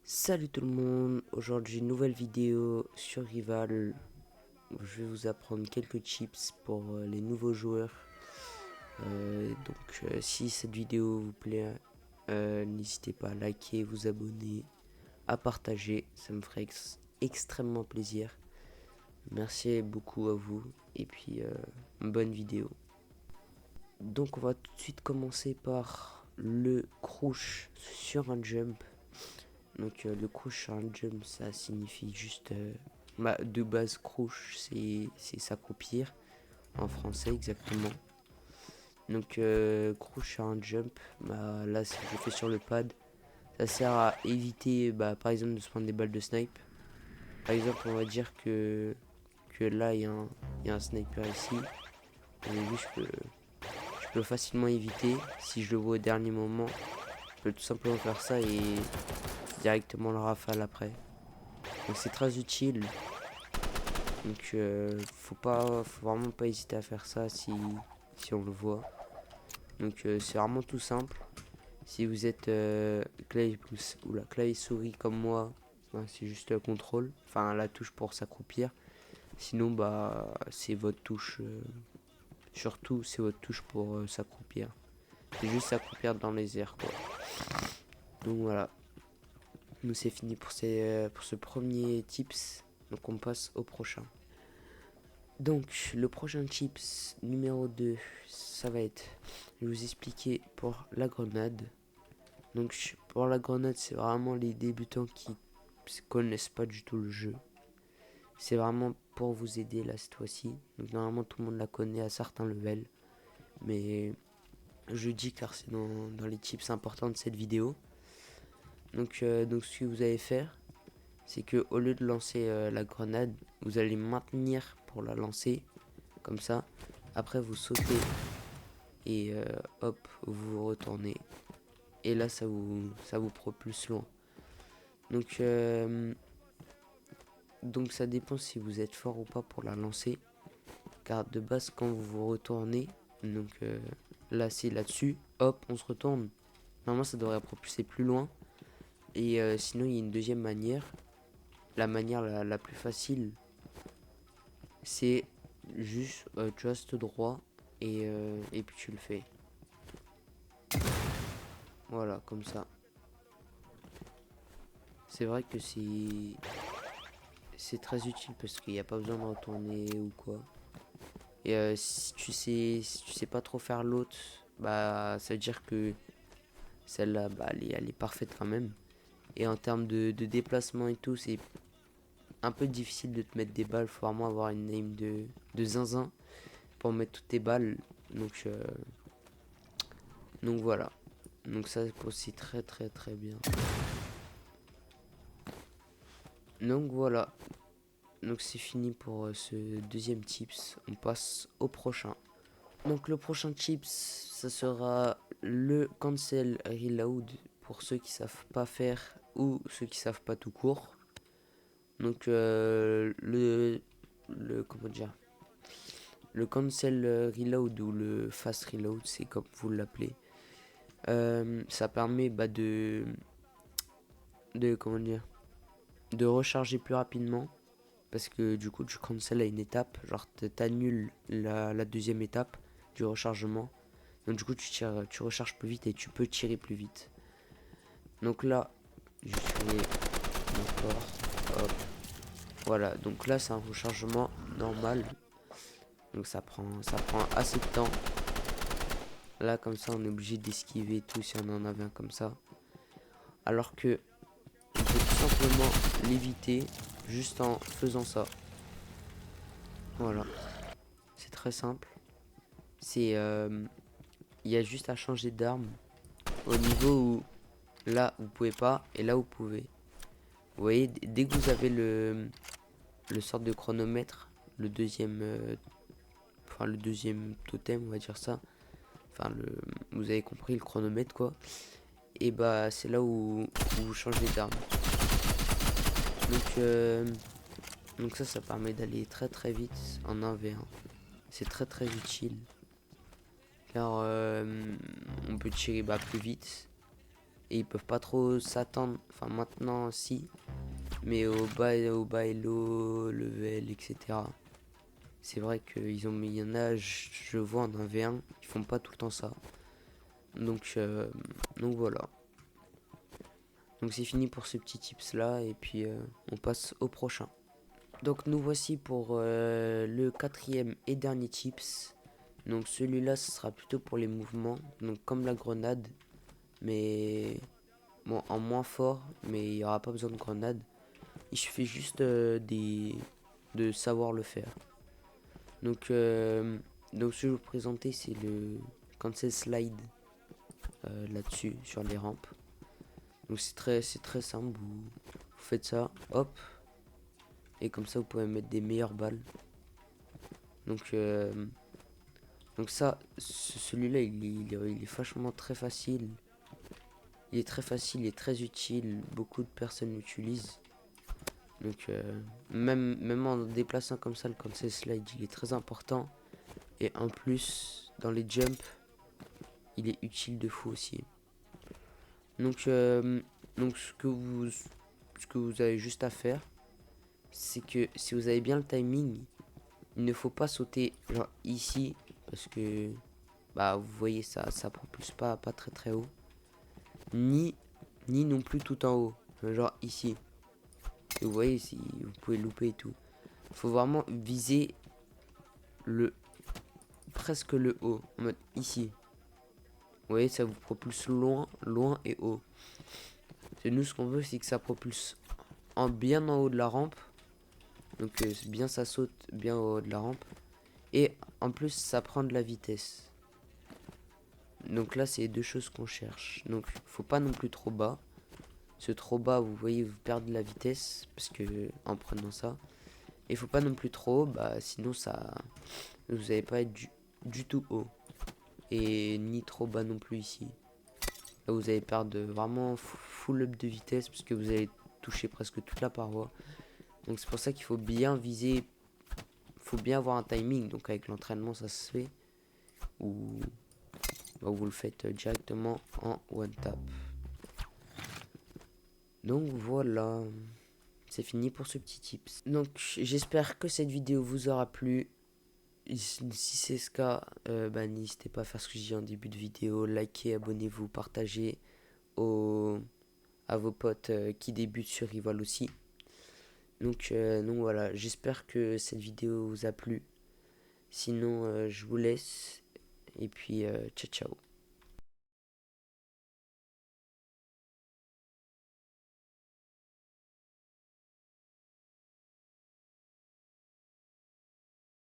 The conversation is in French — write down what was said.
Salut tout le monde, aujourd'hui nouvelle vidéo sur Rival. Je vais vous apprendre quelques tips pour les nouveaux joueurs. Si cette vidéo vous plaît, n'hésitez pas à liker, vous abonner, à partager, ça me ferait extrêmement plaisir. Merci beaucoup à vous et puis bonne vidéo. Donc on va tout de suite commencer par le crouch sur un jump. Donc le crouch sur un jump, ça signifie juste de base crouch, c'est s'accroupir en français exactement. Donc crouch sur un jump, là si je fais sur le pad, ça sert à éviter par exemple de se prendre des balles de snipe. Par exemple on va dire que là il y a un sniper ici. Au début je peux facilement éviter. Si je le vois au dernier moment, je peux tout simplement faire ça et directement le rafale après. Donc c'est très utile. Donc faut vraiment pas hésiter à faire ça si on le voit. Donc c'est vraiment tout simple. Si vous êtes clavier souris comme moi, c'est juste le contrôle, enfin la touche pour s'accroupir. Sinon c'est votre touche, surtout c'est votre touche pour s'accroupir. C'est juste s'accroupir dans les airs quoi. Donc voilà. Nous c'est fini pour ce premier tips. Donc on passe au prochain. Donc le prochain tips numéro 2, ça va être, je vais vous expliquer pour la grenade. Donc pour la grenade, c'est vraiment les débutants qui connaissent pas du tout le jeu. C'est vraiment pour vous aider là cette fois-ci. Donc normalement tout le monde la connaît à certains levels. Mais je dis car c'est dans les tips importants de cette vidéo. Donc ce que vous allez faire, c'est que au lieu de lancer la grenade, vous allez maintenir pour la lancer. Comme ça, après vous sautez et hop, vous retournez. Et là, ça vous propulse loin. Donc ça dépend si vous êtes fort ou pas pour la lancer. Car de base, quand vous vous retournez, donc là c'est là-dessus, hop, on se retourne. Normalement, ça devrait propulser plus loin. Et sinon, il y a une deuxième manière. La manière la plus facile, c'est juste, tu restes droit et puis tu le fais. Voilà, comme ça. C'est vrai que c'est très utile parce qu'il n'y a pas besoin de retourner ou quoi. Et si tu sais pas trop faire l'autre, ça veut dire que celle-là, elle est parfaite quand même. Et en termes de déplacement et tout, c'est un peu difficile de te mettre des balles. Faut vraiment avoir une aim de zinzin pour mettre toutes tes balles. Donc voilà. Donc ça aussi très très très bien. Donc voilà. Donc c'est fini pour ce deuxième tips. On passe au prochain. Donc le prochain tips, ça sera le cancel reload pour ceux qui savent pas faire ou ceux qui savent pas tout court. Donc comment dire, le cancel reload ou le fast reload, c'est comme vous l'appelez. Ça permet de comment dire, de recharger plus rapidement parce que du coup tu cancel à une étape, genre t'annules la deuxième étape du rechargement. Donc du coup tu recharges plus vite et tu peux tirer plus vite. Donc là, je fais encore, hop. Voilà, donc là c'est un rechargement normal. Donc ça prend assez de temps. Là comme ça on est obligé d'esquiver tout si on en avait un comme ça. Alors que on peut tout simplement l'éviter juste en faisant ça. Voilà, c'est très simple. C'est il y a juste à changer d'arme au niveau où là vous pouvez pas et là vous pouvez. Vous voyez, dès que vous avez le sort de chronomètre, le deuxième le deuxième totem, on va dire ça. Vous avez compris, le chronomètre quoi. Et c'est là où vous changez d'arme. Donc ça permet d'aller très très vite en 1v1. C'est très très utile. Car on peut tirer plus vite. et ils peuvent pas trop s'attendre, enfin maintenant si, mais au bas elo, level, etc. C'est vrai qu'il y en a, je vois en 1v1, ils font pas tout le temps ça. Donc voilà. Donc c'est fini pour ce petit tips là, et puis on passe au prochain. Donc nous voici pour le quatrième et dernier tips. Donc celui-là ce sera plutôt pour les mouvements, donc comme la grenade, mais bon en moins fort, mais il n'y aura pas besoin de grenade. Il suffit juste de savoir le faire. Donc, donc ce que je vais vous présenter c'est le cancel slide là-dessus sur les rampes. Donc c'est très simple, vous faites ça, hop, et comme ça vous pouvez mettre des meilleures balles. Donc ça, celui-là il est vachement très facile. Il est très facile, il est très utile, beaucoup de personnes l'utilisent. Donc même en déplaçant comme ça le cancel slide, il est très important. Et en plus, dans les jumps, il est utile de fou aussi. Donc, donc ce que vous avez juste à faire, c'est que si vous avez bien le timing, il ne faut pas sauter genre ici, parce que bah vous voyez ça propulse pas très très haut, ni non plus tout en haut, genre ici. Et vous voyez si vous pouvez louper et tout. Il faut vraiment viser presque le haut, en mode ici. Vous voyez, ça vous propulse loin et haut. Et nous, ce qu'on veut, c'est que ça propulse bien en haut de la rampe. Donc, bien ça saute bien au haut de la rampe. Et en plus, ça prend de la vitesse. Donc là, c'est les deux choses qu'on cherche. Donc, faut pas non plus trop bas. Ce trop bas, vous voyez, vous perdez de la vitesse. Parce que, en prenant ça. Et faut pas non plus trop haut, bah sinon ça. Vous allez pas être du tout haut. Et ni trop bas non plus ici. Là, vous allez perdre vraiment full up de vitesse parce que vous allez toucher presque toute la paroi. Donc c'est pour ça qu'il faut bien viser. Faut bien avoir un timing. Donc avec l'entraînement ça se fait. Ou bah, vous le faites directement en one tap. Donc voilà. C'est fini pour ce petit tips. Donc j'espère que cette vidéo vous aura plu. Si c'est ce cas, bah, n'hésitez pas à faire ce que je dis en début de vidéo. Likez, abonnez-vous, partagez à vos potes qui débutent sur Rival aussi. Donc voilà, j'espère que cette vidéo vous a plu. Sinon, je vous laisse. Et puis, ciao ciao.